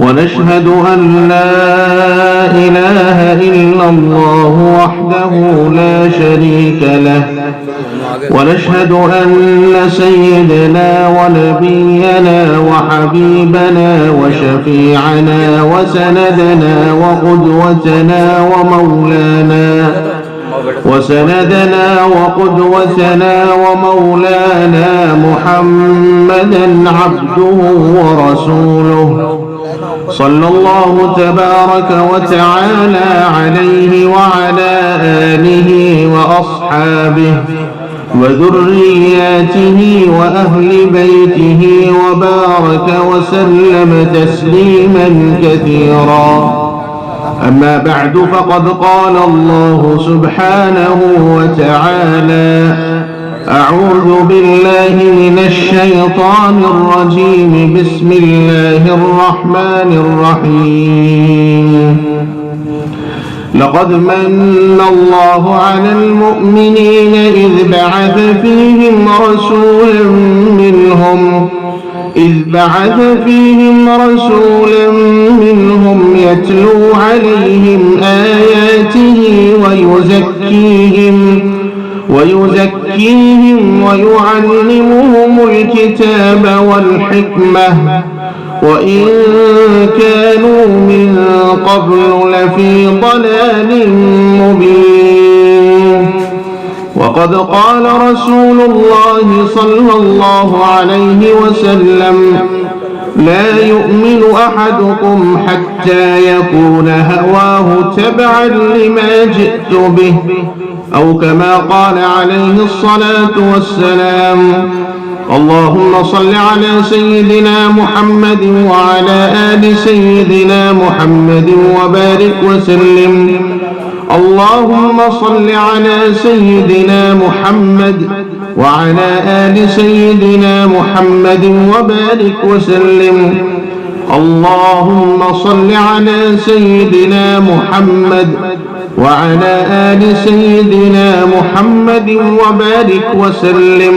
ونشهد أن لا إله إلا الله وحده لا شريك له ونشهد أن سيدنا ونبينا وحبيبنا وشفيعنا وسندنا وقدوتنا ومولانا محمدا عبده ورسوله صلى الله تبارك وتعالى عليه وعلى آله وأصحابه وذرياته وأهل بيته وبارك وسلم تسليما كثيرا. أما بعد فقد قال الله سبحانه وتعالى: أعوذ بالله من الشيطان الرجيم. بسم الله الرحمن الرحيم. لقد من الله على المؤمنين إذ بعث فيهم رسولا منهم يتلو عليهم آياته ويزكيهم ويعلمهم الكتاب والحكمة وإن كانوا من قبل لفي ضلال مبين. وقد قال رسول الله صلى الله عليه وسلم: لا يؤمن أحدكم حتى يكون هواه تبعا لما جئت به، أو كما قال عليه الصلاة والسلام. اللهم صل على سيدنا محمد وعلى آل سيدنا محمد وبارك وسلم. اللهم صل على سيدنا محمد وعلى آل سيدنا محمد وبارك وسلم. اللهم صل على سيدنا محمد وعلى آل سيدنا محمد وبارك وسلم.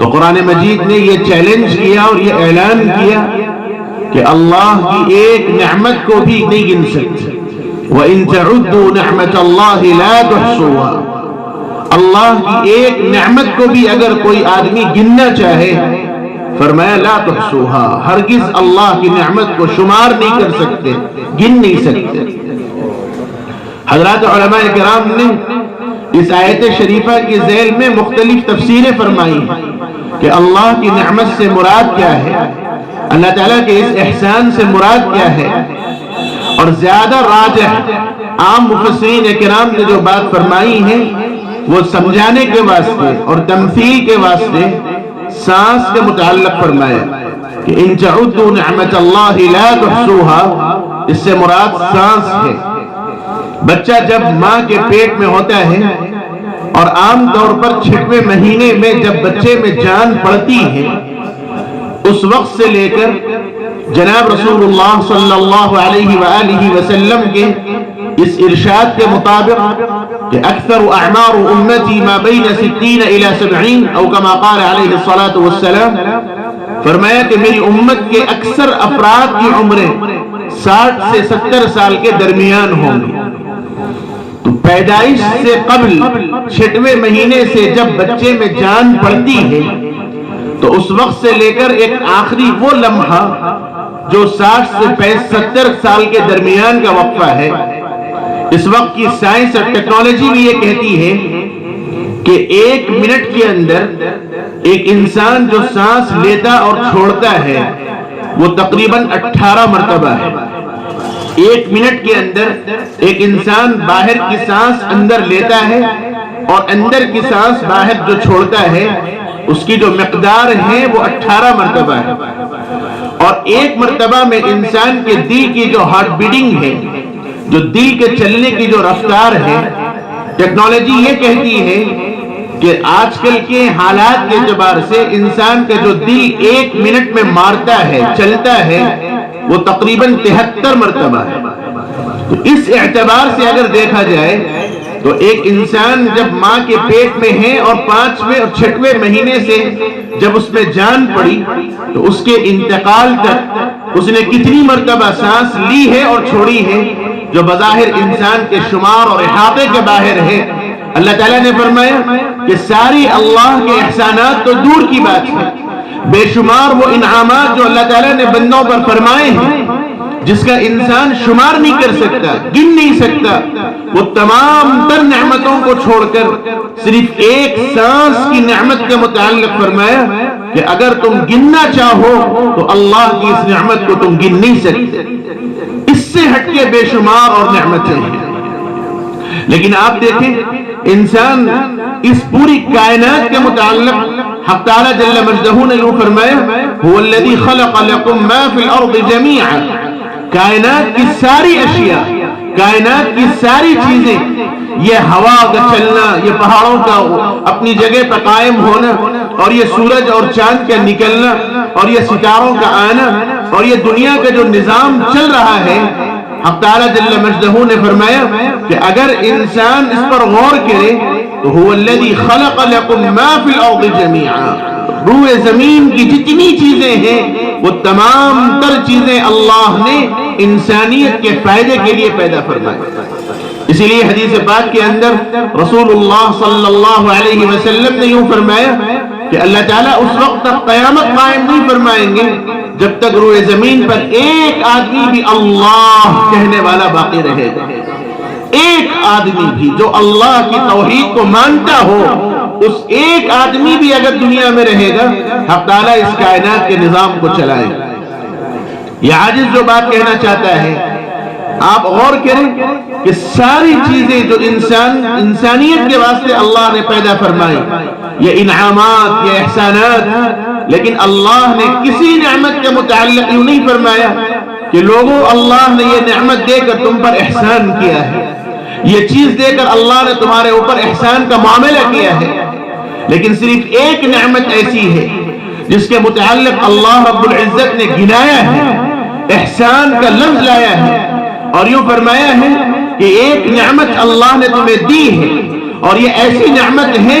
تو قرآن مجید نے یہ چیلنج کیا اور یہ اعلان کیا کہ اللہ کی ایک نعمت کو بھی نہیں گن سکتے. وَإِن تَعُدُّوا نِعْمَةَ اللَّهِ لَا تُحْصُوهَا. اللہ کی ایک نعمت کو بھی اگر کوئی آدمی گننا چاہے، فرمایا لا تحصوها، ہرگز اللہ کی نعمت کو شمار نہیں کر سکتے، گن نہیں سکتے. حضرات علماء کرام نے اس آیت شریفہ کی ذیل میں مختلف تفسیریں فرمائی ہیں کہ اللہ کی نعمت سے مراد کیا ہے، اللہ تعالیٰ کے اس احسان سے مراد کیا ہے. اور زیادہ راجح عام مفسرین کرام نے جو بات فرمائی ہے وہ سمجھانے کے واسطے اور تمثیل کے واسطے سانس کے متعلق فرمایا کہ ان تعدوا نعمت اللہ لا تحصوها، اس سے مراد سانس ہے. بچہ جب ماں کے پیٹ میں ہوتا ہے اور عام طور پر 6ویں مہینے میں جب بچے میں جان پڑتی ہے، اس وقت سے لے کر جناب رسول اللہ صلی اللہ علیہ وآلہ وسلم کے اس ارشاد کے مطابق کہ اکثر اعمار امتی ما بین 60 الى 70 او کما قال علیہ الصلاۃ والسلام، فرمایا کہ میری امت کے اکثر افراد کی عمریں 60 سے 70 سال کے درمیان ہوں گی. تو پیدائش سے قبل 6ویں مہینے سے جب بچے میں جان پڑتی ہے تو اس وقت سے لے کر ایک آخری وہ لمحہ جو 60 سے 70 سال کے درمیان کا وقفہ ہے، اس وقت کی سائنس اور ٹیکنالوجی بھی یہ کہتی ہے کہ 1 منٹ کے اندر ایک انسان جو سانس لیتا اور چھوڑتا ہے وہ تقریباً 18 مرتبہ ہے. 1 منٹ کے اندر ایک انسان باہر کی سانس اندر لیتا ہے اور اندر کی سانس باہر جو چھوڑتا ہے اس کی جو مقدار ہے وہ 18 مرتبہ ہے. اور 1 مرتبہ میں انسان کے دل کی جو ہارٹ بیٹنگ ہے، جو دل کے چلنے کی جو رفتار ہے، ٹیکنالوجی یہ کہتی ہے کہ آج کل کے حالات کے اعتبار سے انسان کا جو دل 1 منٹ میں مارتا ہے، چلتا ہے، وہ تقریباً 73 مرتبہ ہے. تو اس اعتبار سے اگر دیکھا جائے تو ایک انسان جب ماں کے پیٹ میں ہے اور 5ویں اور 6ویں مہینے سے جب اس میں جان پڑی تو اس کے انتقال تک اس نے کتنی مرتبہ سانس لی ہے اور چھوڑی ہے، جو بظاہر انسان کے شمار اور احاطے کے باہر ہے. اللہ تعالیٰ نے فرمایا کہ ساری اللہ کے احسانات تو دور کی بات ہے، بے شمار وہ انعامات جو اللہ تعالیٰ نے بندوں پر فرمائے ہیں جس کا انسان شمار نہیں کر سکتا، گن نہیں سکتا، وہ تمام تر نعمتوں کو چھوڑ کر صرف ایک سانس کی نعمت کے متعلق فرمایا کہ اگر تم گننا چاہو تو اللہ کی اس نعمت کو تم گن نہیں سکتے. اس سے ہٹ کے بے شمار اور نعمتیں ہیں. لیکن آپ دیکھیں انسان اس پوری کائنات کے متعلق حق تعالی جل مجدہ نے یوں فرمایا هو الذی خلق لکم ما فی الارض جمیعا، کائنات کی ساری اشیاء، کائنات کی ساری چیزیں، یہ ہوا کا چلنا، یہ پہاڑوں کا اپنی جگہ پر قائم ہونا، اور یہ سورج اور چاند کا نکلنا، اور یہ ستاروں کا آنا، اور یہ دنیا کا جو نظام چل رہا ہے، حق تعالی جل مجدہ نے فرمایا کہ اگر انسان اس پر غور کرے تو هو الذی خلق لکم ما فی الارض جمیعا، روئے زمین کی جتنی چیزیں ہیں وہ تمام تر چیزیں اللہ نے انسانیت کے فائدے کے لیے پیدا فرمائی. اسی لیے حدیث پاک کے اندر رسول اللہ صلی اللہ علیہ وسلم نے یوں فرمایا کہ اللہ تعالیٰ اس وقت تک قیامت قائم نہیں فرمائیں گے جب تک روئے زمین پر ایک آدمی بھی اللہ کہنے والا باقی رہے گا. ایک آدمی بھی جو اللہ کی توحید کو مانتا ہو، اس ایک آدمی بھی اگر دنیا میں رہے گا، حق تعالیٰ اس کائنات کے نظام کو چلائے گا. یہ عاجز جو بات کہنا چاہتا ہے، آپ غور کریں کہ ساری چیزیں جو انسانیت کے واسطے اللہ نے پیدا فرمائی، یہ انعامات، یہ احسانات، لیکن اللہ نے کسی نعمت کے متعلق یوں نہیں فرمایا کہ لوگوں اللہ نے یہ نعمت دے کر تم پر احسان کیا ہے، یہ چیز دے کر اللہ نے تمہارے اوپر احسان کا معاملہ کیا ہے. لیکن صرف ایک نعمت ایسی ہے جس کے متعلق اللہ رب العزت نے گنایا ہے، احسان کا لفظ لایا ہے، اور یوں فرمایا ہے کہ ایک نعمت اللہ نے تمہیں دی ہے اور یہ ایسی نعمت ہے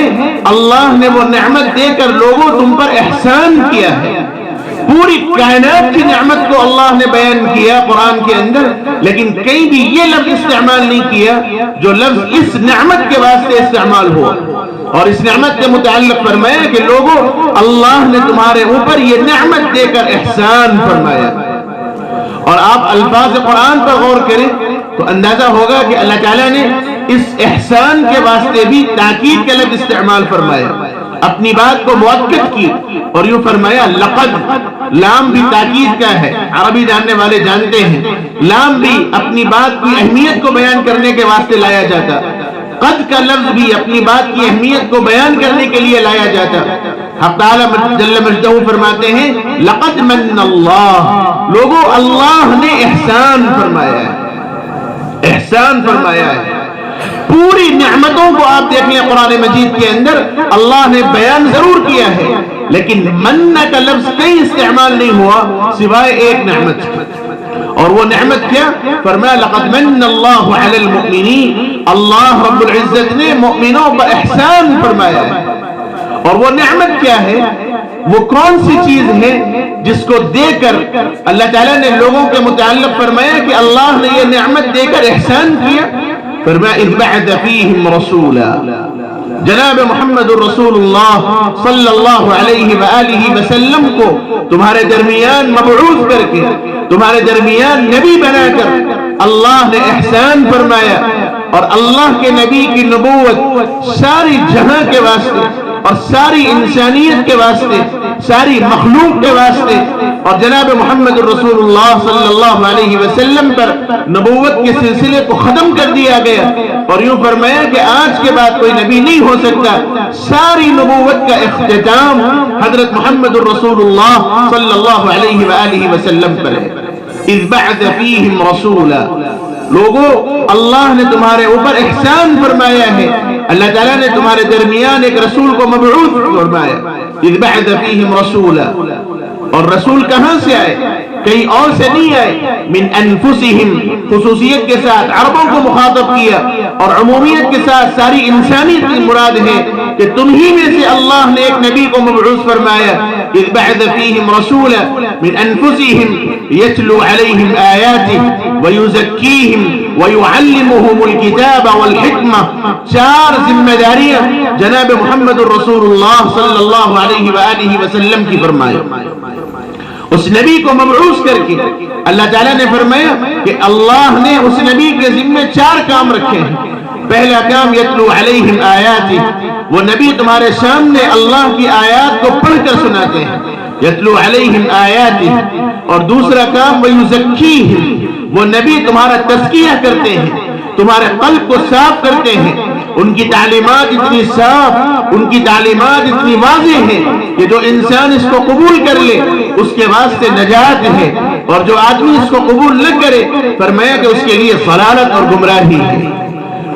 اللہ نے وہ نعمت دے کر لوگوں تم پر احسان کیا ہے. پوری کائنات کی نعمت کو اللہ نے بیان کیا قرآن کے اندر، لیکن کہیں بھی یہ لفظ استعمال نہیں کیا جو لفظ اس نعمت کے واسطے استعمال ہوا. اور اس نعمت کے متعلق فرمایا کہ لوگوں اللہ نے تمہارے اوپر یہ نعمت دے کر احسان فرمایا. اور آپ الفاظ قرآن پر غور کریں تو اندازہ ہوگا کہ اللہ تعالیٰ نے اس احسان کے واسطے بھی تاکید کا لفظ استعمال فرمایا، اپنی بات کو مؤکد کی اور یوں فرمایا لقد. لام بھی تاکید کا ہے، عربی جاننے والے جانتے ہیں لام بھی اپنی بات کی اہمیت کو بیان کرنے کے واسطے لایا جاتا، قد کا لفظ بھی اپنی بات کی اہمیت کو بیان کرنے کے لیے لایا جاتا. حق تعالیٰ جل مجدہ فرماتے ہیں لقد من اللہ، لوگوں اللہ نے احسان فرمایا ہے، احسان فرمایا ہے. پوری نعمتوں کو آپ دیکھ لیں قرآن مجید کے اندر اللہ نے بیان ضرور کیا ہے، لیکن من کا لفظ کہیں استعمال نہیں ہوا سوائے ایک نعمت. اور وہ نعمت کیا؟ فرمایا لقد من اللہ علی المؤمنین، اللہ رب العزت نے مؤمنوں پر احسان فرمایا ہے. اور وہ نعمت کیا ہے؟ وہ کون سی چیز ہے جس کو دے کر اللہ تعالیٰ نے لوگوں کے متعلق فرمایا کہ اللہ نے یہ نعمت دے کر احسان کیا؟ فرمایا اذ بعث فیہم رسولا، جناب محمد الرسول اللہ صلی اللہ علیہ وآلہ وسلم کو تمہارے درمیان مبعوث کر کے، تمہارے درمیان نبی بنا کر اللہ نے احسان فرمایا. اور اللہ کے نبی کی نبوت ساری جہاں کے واسطے اور ساری انسانیت کے واسطے، ساری مخلوق کے واسطے، اور جناب محمد الرسول اللہ صلی اللہ علیہ وسلم پر نبوت کے سلسلے کو ختم کر دیا گیا. اور یوں فرمایا کہ آج کے بعد کوئی نبی نہیں ہو سکتا. ساری نبوت کا اختتام حضرت محمد الرسول اللہ صلی اللہ علیہ وآلہ وسلم پر ہے. اذ بعث فیہم رسولا، لوگوں اللہ نے تمہارے اوپر احسان فرمایا ہے، اللہ تعالیٰ نے تمہارے درمیان ایک رسول کو مبعوث فرمایا. اذ بعث فیہم رسولا، اور رسول کہاں سے آئے؟ کہیں اور سے نہیں آئے. من انفسہم، خصوصیت کے ساتھ عربوں کو مخاطب کیا، اور عمومیت کے ساتھ ساری انسانیت کی مراد ہے کہ تم ہی میں سے اللہ نے ایک نبی کو مبعوث فرمایا. اذ بعث فیہم رسولا من انفسہم یتلو علیہم آیاتہ ویزکیہم ویعلمہم الکتاب والحکمہ. چار ذمہ داریاں جناب محمد الرسول اللہ صلی اللہ علیہ وآلہ وسلم کی فرمایا. اس نبی کو مبعوث کر کے اللہ تعالیٰ نے فرمایا کہ اللہ نے اس نبی کے ذمہ چار کام رکھے ہیں. پہلا کام یتلو علیہم آیاتہ، وہ نبی تمہارے سامنے اللہ کی آیات کو پڑھ کر سناتے ہیں، یتلو علیہم آیاتہ. اور دوسرا کام ویزکیہم، وہ نبی تمہارا تزکیہ کرتے ہیں، تمہارے قلب کو صاف کرتے ہیں. ان کی تعلیمات اتنی صاف، ان کی تعلیمات اتنی واضح ہیں کہ جو انسان اس کو قبول کر لے اس کے واسطے نجات ہے، اور جو آدمی اس کو قبول نہ کرے فرمایا کہ اس کے لیے ضلالت اور گمراہی ہے.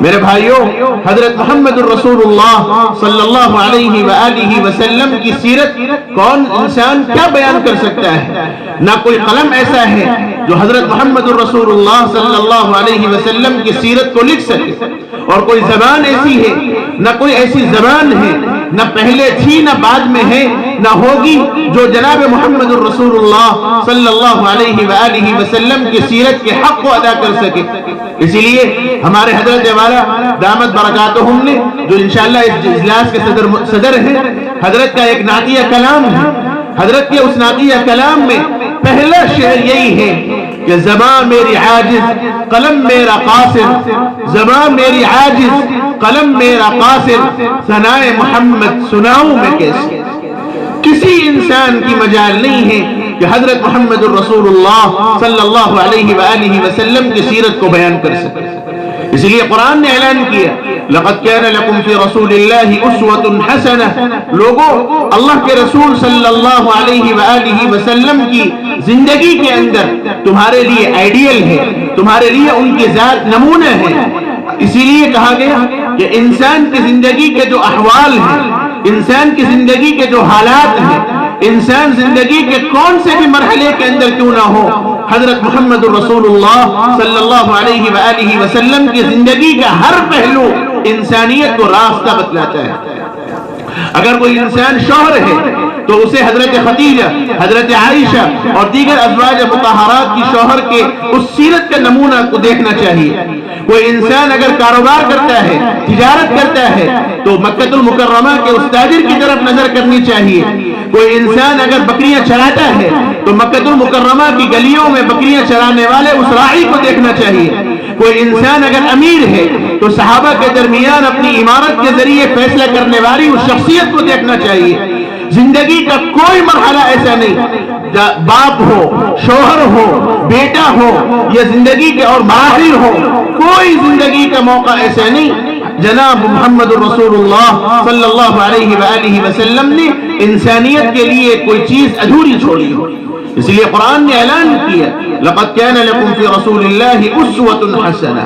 میرے بھائیوں، حضرت محمد الرسول اللہ صلی اللہ علیہ وآلہ وسلم کی سیرت کون انسان کیا بیان کر سکتا ہے؟ نہ کوئی قلم ایسا ہے جو حضرت محمد الرسول اللہ صلی اللہ علیہ وسلم کی سیرت کو لکھ سکے، اور کوئی زبان ایسی ہے، نہ کوئی ایسی زبان ہے، نہ پہلے تھی نہ بعد میں ہے نہ ہوگی، جو جناب محمد الرسول اللہ صلی اللہ علیہ وآلہ وسلم کی سیرت کے حق کو ادا کر سکے. اسی لیے ہمارے حضرت والا دامت برکاتہم نے، جو انشاءاللہ اس اجلاس کے صدر ہیں، حضرت کا ایک نعتیہ کلام ہے. حضرت کے اس نعتیہ کلام میں پہلا شعر یہی ہے کہ زبان میری عاجز قلم میرا قاصر، زبان میری عاجز قلم میرا قاصر، ثنائے محمد سناؤں میں کیسے. کسی انسان کی مجال نہیں ہے کہ حضرت محمد الرسول اللہ صلی اللہ علیہ وآلہ وسلم کی سیرت کو بیان کر سکے. اس لیے قرآن نے اعلان کیا لقد كان لكم في رسول الله اسوة حسنة، لوگوں اللہ کے رسول صلی اللہ علیہ وآلہ وسلم کی زندگی کے اندر تمہارے لیے آئیڈیل ہے، تمہارے لیے ان کی ذات نمونہ ہے. اسی لیے کہا گیا کہ انسان کی زندگی کے جو احوال ہیں، انسان کی زندگی کے جو حالات ہیں، انسان زندگی کے کون سے بھی مرحلے کے اندر کیوں نہ ہو، حضرت محمد الرسول اللہ صلی اللہ علیہ وآلہ وسلم کی زندگی کا ہر پہلو انسانیت کو راستہ بتلاتا ہے۔ اگر کوئی انسان شوہر ہے تو اسے حضرت خدیجہ، حضرت عائشہ اور دیگر ازواج مطہرات کی شوہر کے اس سیرت کا نمونہ کو دیکھنا چاہیے۔ کوئی انسان اگر کاروبار کرتا ہے، تجارت کرتا ہے تو مکہ المکرمہ کے اس تاجر کی طرف نظر کرنی چاہیے۔ کوئی انسان اگر بکریاں چراتا ہے تو مکہ المکرمہ کی گلیوں میں بکریاں چرانے والے اس راعی کو دیکھنا چاہیے۔ کوئی انسان اگر امیر ہے تو صحابہ کے درمیان اپنی امارت کے ذریعے فیصلہ کرنے والی اس شخصیت کو دیکھنا چاہیے۔ زندگی کا کوئی مرحلہ ایسا نہیں، باپ ہو، شوہر ہو، بیٹا ہو یا زندگی کے اور مراحل ہو، کوئی زندگی کا موقع ایسا نہیں جناب محمد رسول اللہ صلی اللہ علیہ وآلہ وسلم نے انسانیت کے لیے کوئی چیز ادھوری چھوڑی ہو۔ اس لیے قرآن نے اعلان کیا لقد كان لكم في رسول الله اسوة حسنة،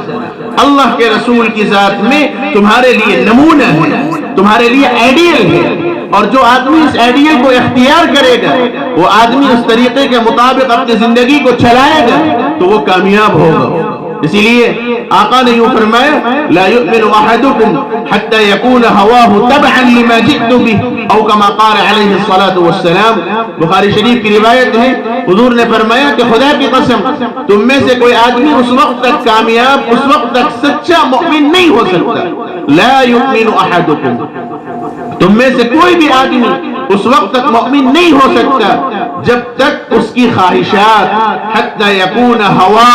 اللہ کے رسول کی ذات میں تمہارے لیے نمونہ ہے، تمہارے لیے آئیڈیل ہے، اور جو آدمی اس آئیڈیل کو اختیار کرے گا، وہ آدمی اس طریقے کے مطابق اپنی زندگی کو چلائے گا تو وہ کامیاب ہوگا۔ اسی لیے آقا نے یوں فرمایا لا يؤمن احدكم حتى يكون هواه تبعا لما جئت به او كما قال عليه الصلاة والسلام۔ بخاری شریف کی روایت ہے، حضور نے فرمایا کہ خدا کی قسم تم میں سے کوئی آدمی اس وقت تک کامیاب، اس وقت تک سچا مؤمن نہیں ہو سکتا۔ لا يؤمن احدكم، تم میں سے کوئی بھی آدمی اس وقت تک مؤمن نہیں ہو سکتا جب تک اس کی خواہشات حتی یکون ہوا،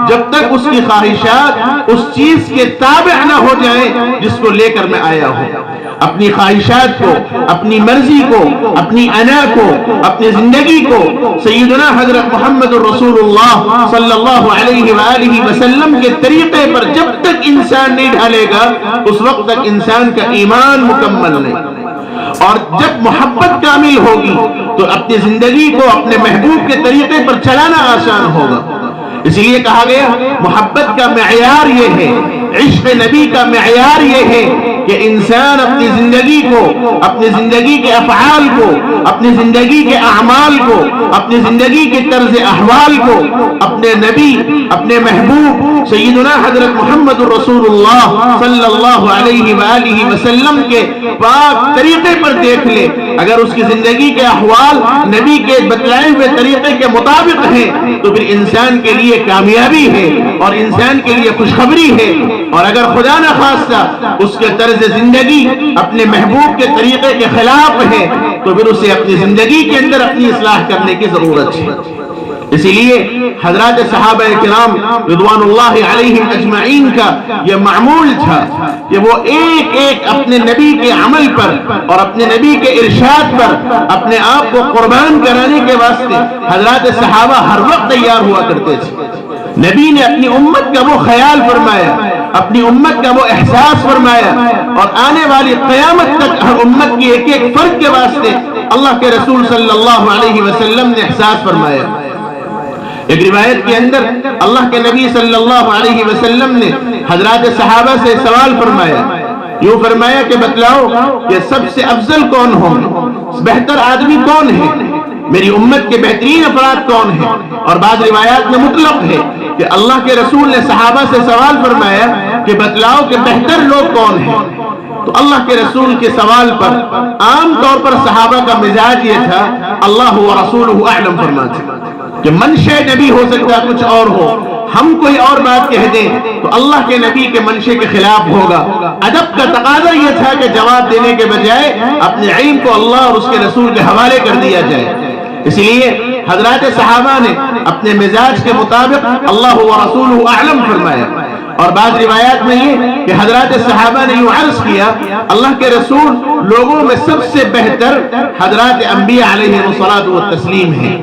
جب تک اس کی خواہشات اس چیز کے تابع نہ ہو جائیں جس کو لے کر میں آیا ہوں۔ اپنی خواہشات کو، اپنی مرضی کو، اپنی انا کو، اپنی زندگی کو سیدنا حضرت محمد رسول اللہ صلی اللہ علیہ وآلہ وسلم کے طریقے پر جب تک انسان نہیں ڈھالے گا اس وقت تک انسان کا ایمان مکمل نہیں۔ اور جب محبت کامل ہوگی تو اپنی زندگی کو اپنے محبوب کے طریقے پر چلانا آسان ہوگا۔ اسی لیے کہا گیا محبت کا معیار یہ ہے، عشق نبی کا معیار یہ ہے کہ انسان اپنی زندگی کو، اپنی زندگی کے افعال کو، اپنی زندگی کے اعمال کو، اپنی زندگی کے طرز احوال کو اپنے نبی، اپنے محبوب سیدنا حضرت محمد رسول اللہ صلی اللہ علیہ وآلہ وسلم کے پاک طریقے پر دیکھ لے۔ اگر اس کی زندگی کے احوال نبی کے بتلائے ہوئے طریقے کے مطابق ہیں تو پھر انسان کے لیے کامیابی ہے اور انسان کے لیے خوشخبری ہے۔ اور اگر خدا نہ خواستہ اس کے طرز زندگی اپنے محبوب کے طریقے کے خلاف ہے تو پھر اسے اپنی زندگی کے اندر اپنی اصلاح کرنے کی ضرورت ہے۔ اسی لیے حضرات صحابہ کرام رضوان اللہ علیہم اجمعین کا یہ معمول تھا کہ وہ ایک ایک اپنے نبی کے عمل پر اور اپنے نبی کے ارشاد پر اپنے آپ کو قربان کرانے کے واسطے حضرات صحابہ ہر وقت تیار ہوا کرتے تھے۔ نبی نے اپنی امت کا وہ خیال فرمایا، اپنی امت کا وہ احساس فرمایا، اور آنے والی قیامت تک ہر امت کی ایک ایک فرد کے واسطے اللہ کے رسول صلی اللہ علیہ وسلم نے احساس فرمایا۔ ایک روایت کے اندر اللہ کے نبی صلی اللہ علیہ وسلم نے حضرات صحابہ سے سوال فرمایا، یوں فرمایا کہ بتلاؤ کہ سب سے افضل کون ہوں، بہتر آدمی کون ہے، میری امت کے بہترین افراد کون ہیں؟ اور بعض روایات میں مطلق ہے کہ اللہ کے رسول نے صحابہ سے سوال فرمایا کہ بتلاؤ کہ بہتر لوگ کون ہیں۔ تو اللہ کے رسول کے سوال پر عام طور پر صحابہ کا مزاج یہ تھا اللہ و رسولہ اعلم فرماتے کہ منشے نبی ہو سکتا کچھ اور ہو، ہم کوئی اور بات کہہ دیں تو اللہ کے نبی کے منشے کے خلاف ہوگا۔ ادب کا تقاضا یہ تھا کہ جواب دینے کے بجائے اپنے علم کو اللہ اور اس کے رسول کے حوالے کر دیا جائے۔ اس لیے حضرات صحابہ نے اپنے مزاج کے مطابق اللہ و رسولہ اعلم فرمایا۔ اور بعض روایات میں یہ کہ حضرات صحابہ نے یوں عرض کیا اللہ کے رسول لوگوں میں سب سے بہتر حضرات انبیاء علیہ الصلاۃ والتسلیم ہیں۔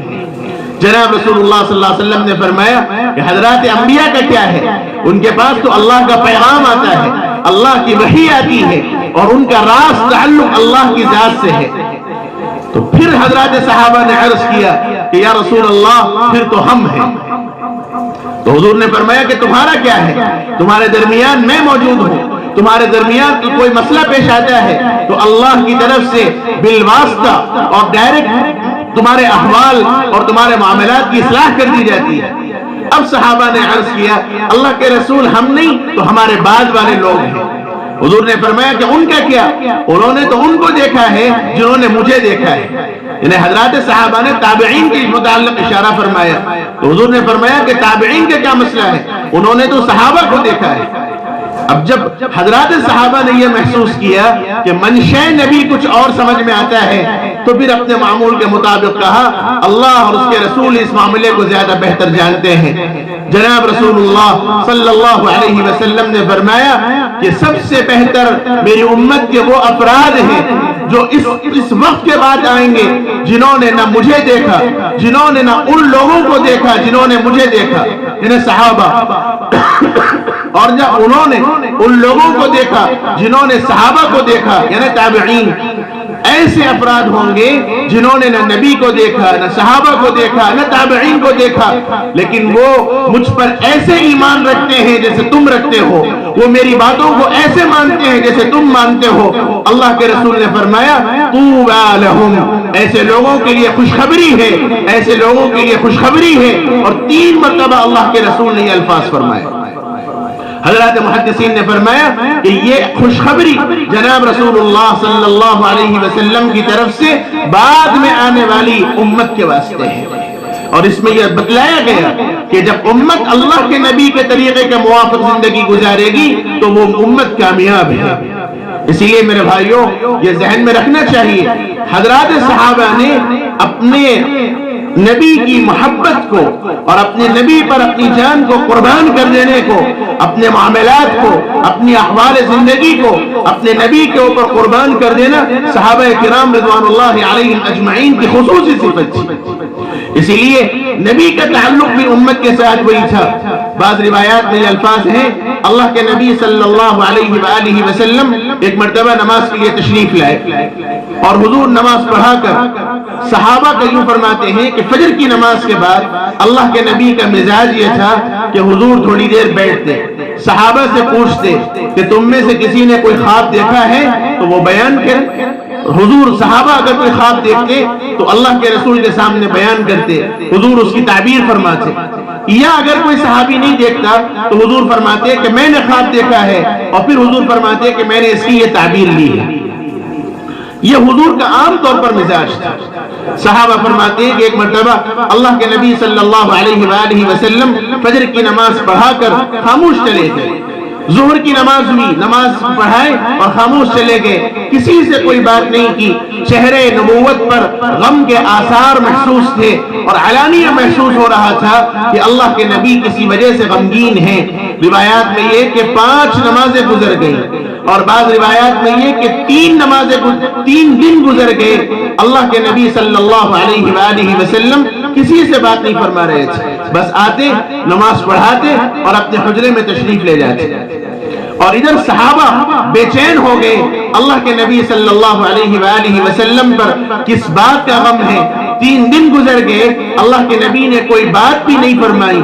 جناب رسول اللہ صلی اللہ علیہ وسلم نے فرمایا کہ حضرات انبیاء کا کیا ہے، ان کے پاس تو اللہ کا پیغام آتا ہے، اللہ کی وحی آتی ہے اور ان کا راز تعلق اللہ کی ذات سے ہے۔ تو پھر حضرات صحابہ نے عرض کیا کہ یا رسول اللہ پھر تو ہم ہیں۔ تو حضور نے فرمایا کہ تمہارا کیا ہے، تمہارے درمیان میں موجود ہوں، تمہارے درمیان کوئی مسئلہ پیش آتا ہے تو اللہ کی طرف سے بالواسطہ اور ڈائریکٹ تمہارے احوال اور تمہارے معاملات کی اصلاح کر دی جاتی ہے۔ اب صحابہ نے عرض کیا اللہ کے رسول ہم نہیں تو ہمارے بعد والے لوگ ہیں۔ حضور نے فرمایا کہ ان کا کیا؟ انہوں نے تو ان کو دیکھا ہے جنہوں نے مجھے دیکھا ہے. یعنی حضرات صحابہ نے تابعین کے متعلق اشارہ فرمایا. تو حضور نے فرمایا کہ تابعین کا کیا مسئلہ ہے؟ انہوں نے تو صحابہ کو دیکھا ہے. اب جب حضرات صحابہ نے یہ محسوس کیا کہ منشأ نبی کچھ اور سمجھ میں آتا ہے تو پھر اپنے معمول کے مطابق کہا اللہ اور اس کے رسول اس معاملے کو زیادہ بہتر جانتے ہیں. جناب رسول اللہ صلی اللہ علیہ وسلم نے فرمایا کہ سب سے بہتر میری امت کے وہ افراد ہیں جو اس وقت کے بعد آئیں گے جنہوں نے نہ مجھے دیکھا، جنہوں نے نہ ان لوگوں کو دیکھا جنہوں نے مجھے دیکھا، یعنی صحابہ، اور جب انہوں نے ان لوگوں کو دیکھا جنہوں نے صحابہ کو دیکھا یعنی تابعین. ایسے افراد ہوں گے جنہوں نے نہ نبی کو دیکھا، نہ صحابہ کو دیکھا، نہ تابعین کو دیکھا، لیکن وہ مجھ پر ایسے ایمان رکھتے ہیں جیسے تم رکھتے ہو، وہ میری باتوں کو ایسے مانتے ہیں جیسے تم مانتے ہو. اللہ کے رسول نے فرمایا طوبی لہم، ایسے لوگوں کے لیے خوشخبری ہے، ایسے لوگوں کے لیے خوشخبری ہے. اور 3 مرتبہ اللہ کے رسول نے یہ الفاظ فرمائے. حضرات محدثین نے فرمایا کہ یہ خوشخبری جناب رسول اللہ صلی اللہ علیہ وسلم کی طرف سے بعد میں آنے والی امت کے واسطے ہے. اور اس میں یہ بتلایا گیا کہ جب امت اللہ کے نبی کے طریقے کے موافق زندگی گزارے گی تو وہ امت کامیاب ہے. اسی لیے میرے بھائیوں یہ ذہن میں رکھنا چاہیے حضرات صحابہ نے اپنے نبی کی محبت کو اور اپنے نبی پر اپنی جان کو قربان کر دینے کو، اپنے معاملات کو، اپنی احوال زندگی کو اپنے نبی کے اوپر قربان کر دینا صحابہ کرام رضوان اللہ علیہم اجمعین کی خصوصی صفت تھی. اسی لیے نبی کا تعلق بھی امت کے ساتھ وہی تھا. بعض روایات میں یہ الفاظ ہیں اللہ کے نبی صلی اللہ علیہ وآلہ وسلم ایک مرتبہ نماز کے لیے تشریف لائے اور حضور نماز پڑھا کر صحابہ کا یوں فرماتے ہیں کہ فجر کی نماز کے بعد اللہ کے نبی کا مزاج یہ تھا کہ حضور تھوڑی دیر بیٹھتے، صحابہ سے پوچھتے کہ تم میں سے کسی نے کوئی خواب دیکھا ہے تو وہ بیان کرے. حضور صحابہ اگر کوئی خواب دیکھتے تو اللہ کے رسول کے سامنے بیان کرتے، حضور اس کی تعبیر فرماتے. یا اگر کوئی صحابی نہیں دیکھتا تو حضور فرماتے کہ میں نے خواب دیکھا ہے، اور پھر حضور فرماتے کہ میں نے اس کی یہ تعبیر لی ہے. یہ حضور کا عام طور پر مزاج تھا. صحابہ فرماتے ہیں کہ ایک مرتبہ اللہ کے نبی صلی اللہ علیہ وآلہ وسلم فجر کی نماز پڑھا کر خاموش چلے گئے. ظہر کی نماز ہوئی، نماز پڑھائے اور خاموش چلے گئے، کسی سے کوئی بات نہیں کی. چہرے نبوت پر غم کے آثار محسوس تھے اور علانیہ محسوس ہو رہا تھا کہ اللہ کے نبی کسی وجہ سے غمگین ہیں. روایات میں یہ کہ 5 نمازیں گزر گئیں اور بعض روایات میں یہ کہ 3 دن گزر گئے. اللہ کے نبی صلی اللہ علیہ وآلہ وسلم کسی سے بات نہیں فرما رہے تھے، بس آتے نماز پڑھاتے اور اپنے حجرے میں تشریف لے جاتے. اور ادھر صحابہ بے چین ہو گئے اللہ کے نبی صلی اللہ علیہ وآلہ وسلم پر کس بات کا غم ہے. 3 دن گزر گئے، اللہ کے نبی نے کوئی بات بھی نہیں فرمائی.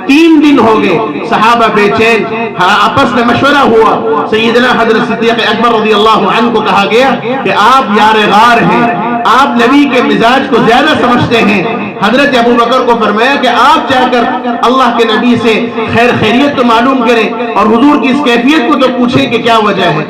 3 دن ہو گئے، صحابہ بے چین. آپس میں مشورہ ہوا. سیدنا حضرت صدیق اکبر رضی اللہ عنہ کو کہا گیا کہ آپ یار غار ہیں، آپ نبی کے مزاج کو زیادہ سمجھتے ہیں. حضرت ابو بکر کو فرمایا کہ آپ جا کر اللہ کے نبی سے خیریت تو معلوم کریں اور حضور کی اس کیفیت کو تو پوچھیں کہ کیا وجہ ہے.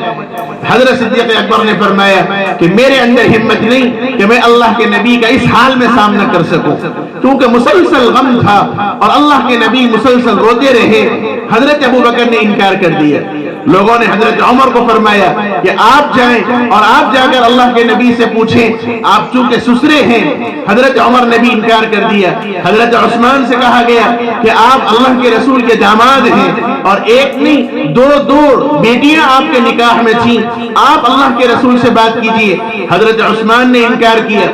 حضرت صدیق اکبر نے فرمایا کہ میرے اندر ہمت نہیں کہ میں اللہ کے نبی کا اس حال میں سامنا کر سکوں، کیونکہ مسلسل غم تھا اور اللہ کے نبی مسلسل روتے رہے. حضرت ابو بکر نے انکار کر دیا. لوگوں نے حضرت عمر کو فرمایا کہ آپ جائیں اور آپ جا کر اللہ کے نبی سے پوچھیں، آپ چونکہ سسرے ہیں. حضرت عمر نے بھی انکار کر دیا. حضرت عثمان سے کہا گیا کہ آپ اللہ کے رسول کے داماد ہیں اور ایک نہیں 2 بیٹیاں آپ کے نکاح میں تھیں، آپ اللہ کے رسول سے بات کیجئے. حضرت عثمان نے انکار کیا.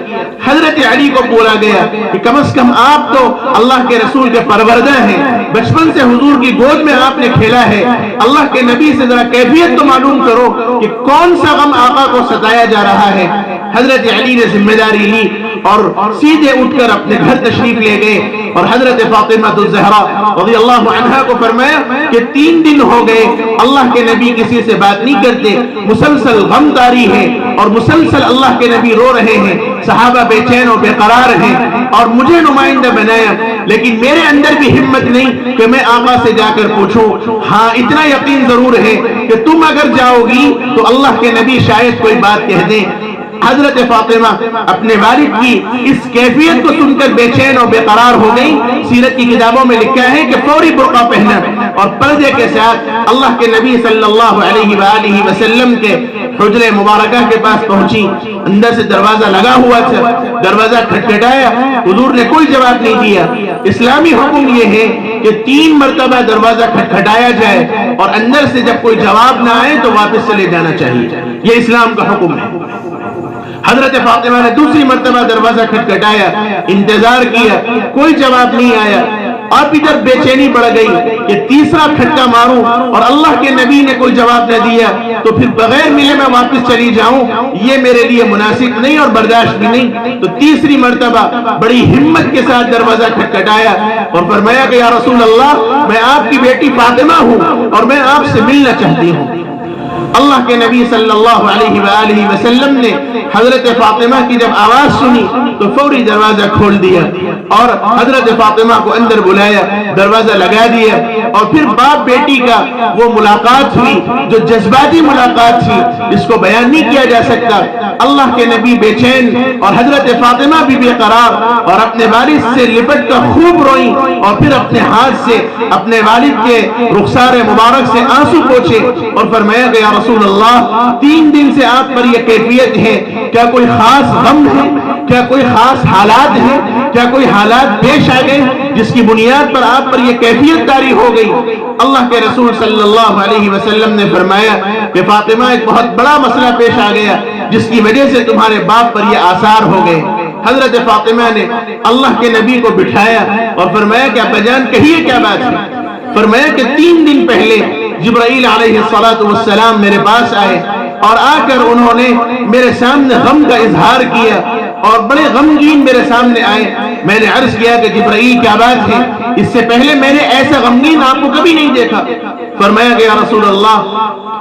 حضرت علی کو بولا گیا کہ کم از کم آپ تو اللہ کے رسول کے پروردہ ہیں، بچپن سے حضور کی گود میں آپ نے کھیلا ہے، اللہ کے نبی سے ذرا کیفیت تو معلوم کرو کہ کون سا غم آقا کو ستایا جا رہا ہے. حضرت علی نے ذمہ داری لی اور سیدھے اٹھ کر اپنے گھر تشریف لے گئے اور حضرت فاطمہ الزہرا رضی اللہ عنہا کو فرمایا کہ 3 دن ہو گئے اللہ کے نبی کسی سے بات نہیں کرتے، مسلسل غم داری ہے اور مسلسل اللہ کے نبی رو رہے ہیں. صحابہ بے چین و بے قرار ہیں اور مجھے نمائندہ بنایا، لیکن میرے اندر بھی ہمت نہیں کہ میں آقا سے جا کر پوچھوں. ہاں اتنا یقین ضرور ہے کہ تم اگر جاؤ گی تو اللہ کے نبی شاید کوئی بات کہہ دیں۔ حضرت فاطمہ اپنے والد کی اس کیفیت کو سن کر بے چین اور بے قرار ہو گئی۔ سیرت کی کتابوں میں لکھا ہے کہ فوری برقع پہنا اور پردے کے ساتھ اللہ کے نبی صلی اللہ علیہ وآلہ وسلم کے حجرے مبارکہ کے پاس پہنچی۔ اندر سے دروازہ لگا ہوا تھا، دروازہ کھٹکھٹایا، حضور نے کوئی جواب نہیں دیا۔ اسلامی حکم یہ ہے کہ 3 مرتبہ دروازہ کھٹکھٹایا جائے اور اندر سے جب کوئی جواب نہ آئے تو واپس چلے جانا چاہیے، یہ اسلام کا حکم ہے۔ حضرت فاطمہ نے دوسری مرتبہ دروازہ کھٹکھٹایا، انتظار کیا، کوئی جواب نہیں آیا۔ اب ادھر بے چینی بڑھ گئی کہ تیسرا کھٹکا ماروں اور اللہ کے نبی نے کوئی جواب نہ دیا تو پھر بغیر ملے میں واپس چلی جاؤں، یہ میرے لیے مناسب نہیں اور برداشت بھی نہیں۔ تو تیسری مرتبہ بڑی ہمت کے ساتھ دروازہ کھٹکھٹایا اور فرمایا کہ یا رسول اللہ، میں آپ کی بیٹی فاطمہ ہوں اور میں آپ سے ملنا چاہتی ہوں۔ اللہ کے نبی صلی اللہ علیہ وآلہ وسلم نے حضرت فاطمہ کی جب آواز سنی تو فوری دروازہ کھول دیا اور حضرت فاطمہ کو اندر بلایا، دروازہ لگا دیا اور پھر باپ بیٹی کا وہ ملاقات ہوئی جو جذباتی ملاقات تھی، جس کو بیان نہیں کیا جا سکتا۔ اللہ کے نبی بے چین اور حضرت فاطمہ بھی بے قرار اور اپنے والد سے لپٹ کر خوب روئیں اور پھر اپنے ہاتھ سے اپنے والد کے رخسار مبارک سے آنسو پوچھے اور فرمایا کہ یا رسول اللہ، 3 دن سے آپ پر یہ کیفیت ہے، کیا کوئی خاص غم ہے، کیا کوئی خاص حالات ہے، کیا کوئی حالات پیش آ گئے جس کی بنیاد پر آپ پر یہ کیفیت طاری ہو گئی؟ اللہ کے رسول صلی اللہ علیہ وسلم نے فرمایا کہ فاطمہ، ایک بہت بڑا مسئلہ پیش آ گیا جس کی وجہ سے تمہارے باپ پر یہ آثار ہو گئے۔ حضرت فاطمہ نے اللہ کے نبی کو بٹھایا اور فرمایا کہ ابا جان کہیے کیا بات ہے؟ فرمایا کہ 3 دن پہلے جبرائیل علیہ السلام میرے پاس آئے اور آ کر انہوں نے میرے سامنے غم کا اظہار کیا اور بڑے غمگین میرے سامنے آئے۔ میں نے عرض کیا کہ جبرائیل کیا بات ہے؟ اس سے پہلے میں نے ایسا غمگین آپ کو کبھی نہیں دیکھا۔ فرمایا کہ یا رسول اللہ،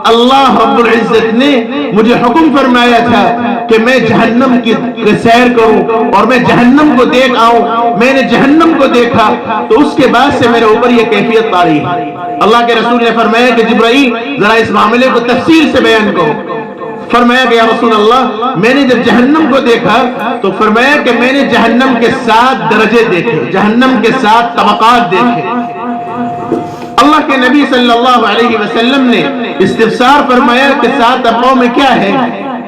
اللہ رب العزت نے مجھے حکم فرمایا تھا کہ میں جہنم کی سیر کروں اور میں جہنم کو دیکھ آؤں۔ میں نے جہنم کو دیکھا تو اس کے بعد سے میرے اوپر یہ کیفیت طاری ہے۔ اللہ کے رسول نے فرمایا کہ جبرائیل، ذرا اس معاملے کو تفصیل سے بیان کرو۔ فرمایا کہ یا رسول اللہ، میں نے جب جہنم کو دیکھا تو فرمایا کہ میں نے جہنم کے 7 درجے دیکھے، جہنم کے 7 طبقات دیکھے۔ اللہ کے نبی صلی اللہ علیہ وسلم نے استفسار فرمایا کہ 7 طبقوں میں کیا ہے؟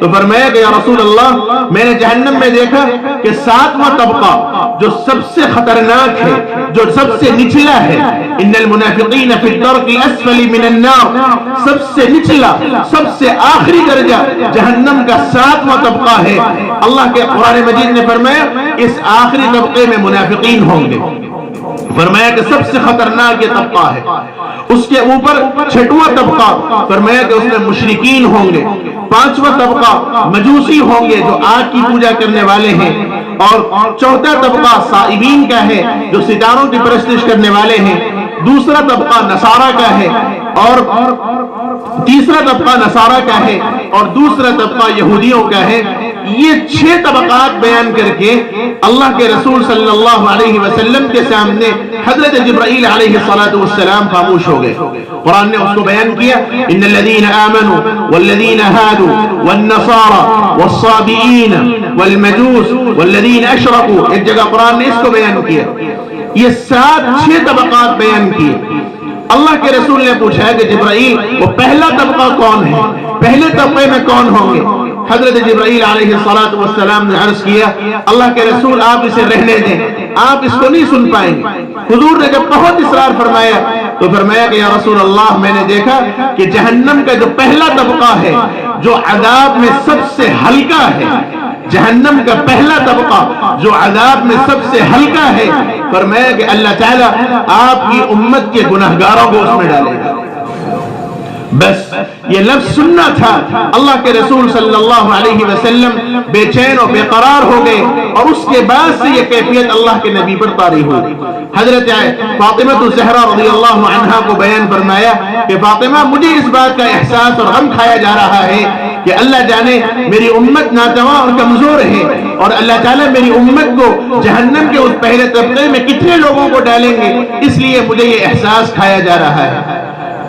تو فرمایا کہ یا رسول اللہ، میں نے جہنم میں دیکھا کہ 7واں طبقہ جو سب سے خطرناک ہے، جو سب سے نچلا ہے، ان المنافقین فی الدرک الاسفل من النار، سب سے نچلا، سب سے آخری درجہ جہنم کا 7واں طبقہ ہے۔ اللہ کے قرآن مجید نے فرمایا اس آخری طبقے میں منافقین ہوں گے۔ فرمایا کہ سب سے خطرناک یہ طبقہ ہے۔ اس کے اوپر 6واں طبقہ فرمایا کہ اس میں مشرکین ہوں گے۔ 5واں طبقہ مجوسی ہوں گے جو آگ کی پوجا کرنے والے ہیں، اور 4تھا طبقہ صائبین کا ہے جو ستاروں کی پرستش کرنے والے ہیں۔ دوسرا طبقہ نصارہ کا ہے اور تیسرا طبقہ نصارہ کا ہے اور دوسرا طبقہ یہودیوں کا ہے۔ یہ 6 طبقات بیان کر کے اللہ کے رسول صلی اللہ علیہ وسلم کے سامنے حضرت جبرائیل علیہ السلام خاموش ہو گئے۔ قرآن نے اس کو بیان کیا، ان الذین آمنوا والذین ہادوا والنصارى والصابئین والمجوس والذین اشرکوا، ایک جگہ قرآن نے اس کو بیان کیا۔ یہ 6 طبقات بیان کیے۔ اللہ کے رسول نے پوچھا کہ جبرائیل، وہ پہلا طبقہ کون ہے؟ پہلے طبقے میں کون ہوں گے؟ حضرت جبرائیل علیہ السلام نے عرض کیا، اللہ کے رسول آپ اسے رہنے دیں، آپ اس کو نہیں سن پائیں گے۔ حضور نے جب بہت اصرار فرمایا تو فرمایا کہ یا رسول اللہ، میں نے دیکھا کہ جہنم کا جو پہلا طبقہ ہے، جو عذاب میں سب سے ہلکا ہے، جہنم کا پہلا طبقہ جو عذاب میں سب سے ہلکا ہے، فرمایا کہ اللہ تعالیٰ آپ کی امت کے گناہگاروں کو اس میں ڈالے گا۔ بس یہ لفظ سننا تھا۔ اللہ کے رسول صلی اللہ علیہ وسلم بے چین اور بے قرار ہو گئے اور اس کے بعد سے یہ کیفیت اللہ کے نبی پر طاری ہوئی۔ حضرت فاطمہ الزہرا رضی اللہ عنہا کو بیان فرمایا کہ فاطمہ، مجھے اس بات کا احساس اور غم کھایا جا رہا ہے کہ اللہ جانے میری امت ناتواں اور کمزور ہے اور اللہ تعالیٰ میری امت کو جہنم کے اس پہلے طبقے میں کتنے لوگوں کو ڈالیں گے، اس لیے مجھے یہ احساس کھایا جا رہا ہے۔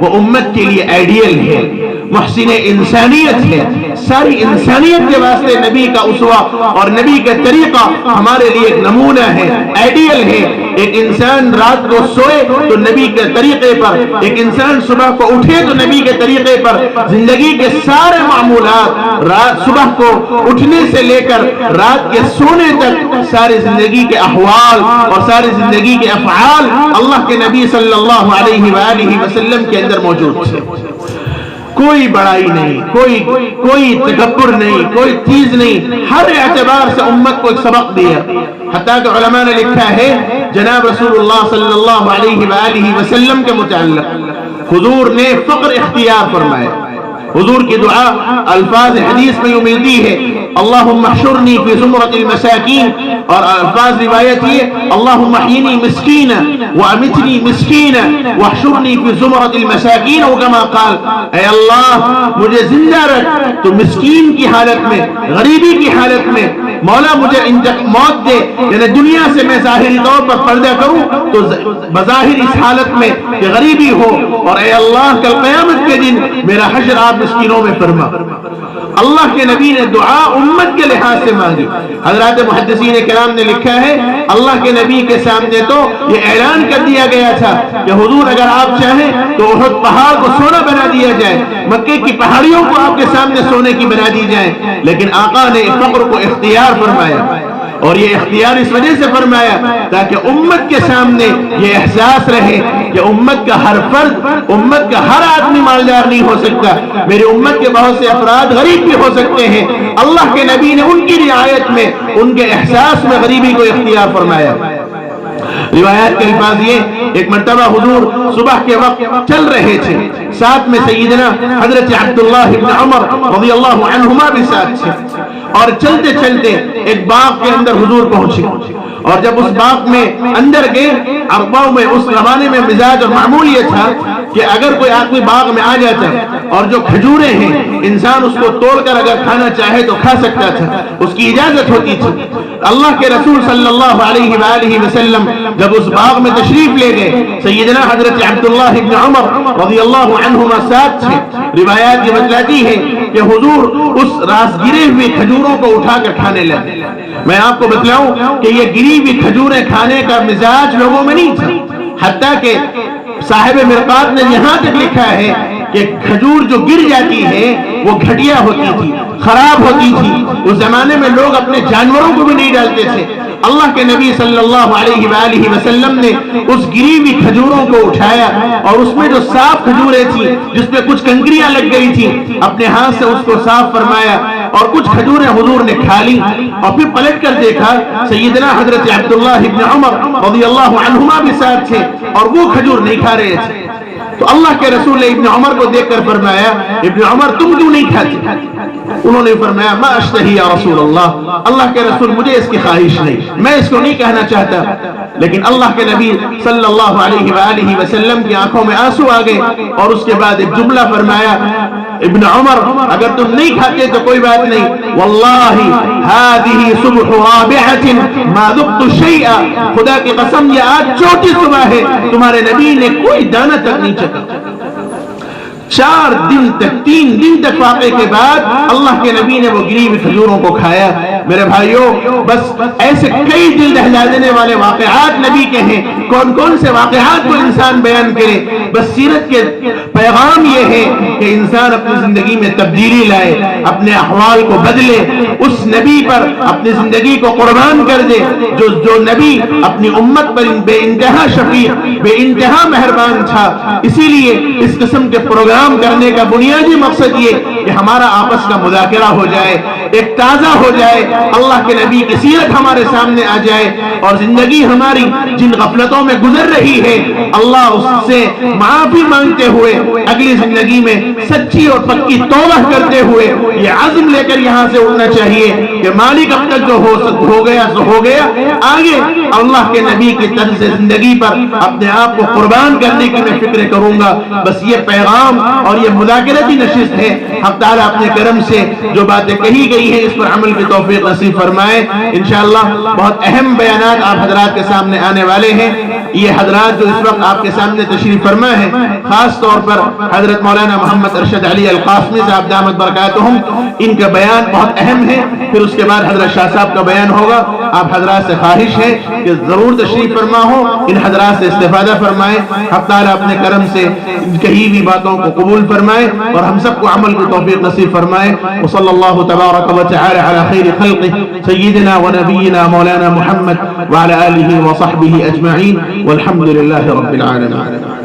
وہ امت کے لیے آئیڈیل ہے، محسن انسانیت ہے، ساری انسانیت کے واسطے نبی کا اسوہ اور نبی کا طریقہ ہمارے لیے ایک نمونہ ہے، آئیڈیل ہے۔ ایک انسان رات کو سوئے تو نبی کے طریقے پر، ایک انسان صبح کو اٹھے تو نبی کے طریقے پر، زندگی کے سارے معمولات رات صبح کو اٹھنے سے لے کر رات کے سونے تک ساری زندگی کے احوال اور ساری زندگی کے افعال اللہ کے نبی صلی اللہ علیہ وآلہ وسلم کے اندر موجود تھے۔ کوئی بڑائی نہیں، کوئی تکبر نہیں، کوئی چیز نہیں، ہر اعتبار سے امت کو ایک سبق دیا۔ حتیٰ کہ علماء نے لکھا ہے جناب رسول اللہ صلی اللہ علیہ وآلہ وسلم کے متعلق حضور نے فقر اختیار فرمایا۔ حضور کی دعا الفاظ حدیث میں یوں ملتی ہے اللہم احشرنی فی زمرۃ المساکین، اور الفاظ روایت یہ اللہم احیینی مسکینا وامتنی مسکینا واحشرنی فی زمرۃ المساکین، وکما قال اے اللہ مجھے زندہ رکھ تو مسکین کی حالت میں، غریبی کی حالت میں، مولا مجھے موت دے، یعنی دنیا سے میں ظاہری طور پر پردہ کروں تو بظاہر اس حالت میں کہ غریبی ہو، اور اے اللہ کل قیامت کے دن میرا حشر آپ مسکینوں میں فرما۔ اللہ کے نبی نے دعا امت کے لحاظ سے مانگی۔ حضرات محدثین کرام نے لکھا ہے اللہ کے نبی کے سامنے تو یہ اعلان کر دیا گیا تھا کہ حضور اگر آپ چاہیں تو احد پہاڑ کو سونا بنا دیا جائے، مکے کی پہاڑیوں کو آپ کے سامنے سونے کی بنا دی جائے، لیکن آقا نے فقر کو اختیار فرمایا، اور یہ اختیار اس وجہ سے فرمایا تاکہ امت کے سامنے یہ احساس رہے کہ امت کا ہر فرد، امت کا ہر آدمی مالدار نہیں ہو سکتا، میری امت کے بہت سے افراد غریب بھی ہو سکتے ہیں۔ اللہ کے نبی نے ان کی رعایت میں، ان کے احساس میں غریبی کو اختیار فرمایا۔ روایات کے الفاظ یہ ایک مرتبہ حضور صبح کے وقت چل رہے تھے، ساتھ میں سیدنا حضرت عبداللہ ابن عمر رضی اللہ عنہما بھی ساتھ تھے، اور چلتے چلتے ایک باغ کے اندر حضور پہنچے، اور جب اس باغ میں اندر گئے، عربوں میں اس زمانے میں مزاج اور معمول یہ تھا کہ اگر کوئی آدمی باغ میں آ جاتا اور جو کھجوریں ہیں انسان اس کو توڑ کر اگر کھانا چاہے تو کھا سکتا تھا، اس کی اجازت ہوتی تھی۔ اللہ کے رسول صلی اللہ علیہ وآلہ وسلم جب اس باغ میں تشریف لے گئے، سیدنا حضرت عبداللہ ابن عمر رضی اللہ عنہما ساتھ تھے۔ روایات یہ بتلاتی ہے کہ حضور اس راس گرے ہوئے کھجوروں کو اٹھا کر کھانے لگے۔ میں آپ کو بتلاؤں کہ یہ گری ہوئی کھجوریں کھانے کا مزاج لوگوں میں نہیں تھا، حتیٰ کہ صاحب مرقات نے یہاں تک لکھا ہے کہ کھجور جو گر جاتی ہے وہ گھٹیا ہوتی تھی، خراب ہوتی تھی، اس زمانے میں لوگ اپنے جانوروں کو بھی نہیں ڈالتے تھے۔ اللہ کے نبی صلی اللہ علیہ وآلہ وسلم نے اس گری ہوئی کھجوروں کو اٹھایا، اور اس میں جو صاف کھجوریں تھیں جس میں کچھ کنکریاں لگ گئی تھی، اپنے ہاتھ سے اس کو صاف فرمایا، اور کچھ کھجوریں حضور نے کھا لی، اور پھر پلٹ کر دیکھا سیدنا حضرت عبداللہ ابن عمر رضی اللہ عنہما بھی ساتھ تھے اور وہ کھجور نہیں کھا رہے تھے۔ تو اللہ کے رسول نے ابن عمر کو دیکھ کر فرمایا ابن عمر تم کیوں نہیں کھاتے؟ انہوں نے فرمایا ما اشتہی یا رسول اللہ، اللہ کے رسول مجھے اس کی خواہش نہیں، میں اس کو نہیں کہنا چاہتا۔ لیکن اللہ کے نبی صلی اللہ علیہ وآلہ وسلم کی آنکھوں میں آنسو آ گئے، اور اس کے بعد ایک جملہ فرمایا ابن عمر اگر تم نہیں کھاتے تو کوئی بات نہیں، واللہ هذه صبح رابعة ما ذقت شيئا، خدا کی قسم یہ آج چوٹی صبح ہے تمہارے نبی نے کوئی دانہ تک نہیں چکھا۔ 4 دن تک 3 دن تک واقعے کے بعد اللہ کے نبی نے وہ گری ہوئی کھجوروں کو کھایا۔ میرے بھائیوں بس ایسے کئی دل دہلا دینے والے واقعات نبی کے ہیں، کون کون سے واقعات کو انسان بیان کرے؟ بس سیرت کے پیغام یہ ہے کہ انسان اپنی زندگی میں تبدیلی لائے، اپنے احوال کو بدلے، اس نبی پر اپنی زندگی کو قربان کر دے جو نبی اپنی امت پر بے انتہا شفیق، بے انتہا مہربان تھا۔ اسی لیے اس قسم کے پروگرام کرنے کا بنیادی مقصد یہ کہ ہمارا آپس کا مذاکرہ ہو جائے، ایک تازہ ہو جائے، اللہ کے نبی کی سیرت ہمارے سامنے آ جائے، اور زندگی ہماری جن غفلتوں میں گزر رہی ہے اللہ اس سے معافی مانگتے ہوئے اگلی زندگی میں سچی اور پکی توبہ کرتے ہوئے یہ عزم لے کر یہاں سے اٹھنا چاہیے کہ مالک اب تک جو ہو گیا سو ہو گیا، آگے اللہ کے نبی کی طرز زندگی پر اپنے آپ کو قربان کرنے کی میں فکر کروں گا۔ بس یہ پیغام اور یہ مذاکرتی نشست ہے، حق تعالیٰ اپنے کرم سے جو باتیں کہی گئی ہیں اس پر عمل کی توفیق نصیب فرمائے۔ انشاءاللہ بہت اہم بیانات آپ حضرات کے سامنے آنے والے ہیں۔ یہ حضرات جو اس وقت آپ کے سامنے تشریف فرما ہے، خاص طور پر حضرت مولانا محمد ارشد علی القاسمی صاحب دامت برکاتہم، ان کا بیان بہت اہم ہے، پھر اس کے بعد حضرت شاہ صاحب کا بیان ہوگا۔ آپ حضرات سے خواہش ہے کہ ضرور تشریف فرما ہو، ان حضرات سے استفادہ فرمائے، حق تعالیٰ اپنے کرم سے کہی ہوئی باتوں کو قبول فرمائے اور ہم سب کو عمل کی توفیق نصیب فرمائے۔ وصلی اللہ تبارک و تعالی علی خیر خلقہ سیدنا و نبینا مولانا محمد وعلی آلہ و صحبہ اجمعین والحمد للہ رب العالمین۔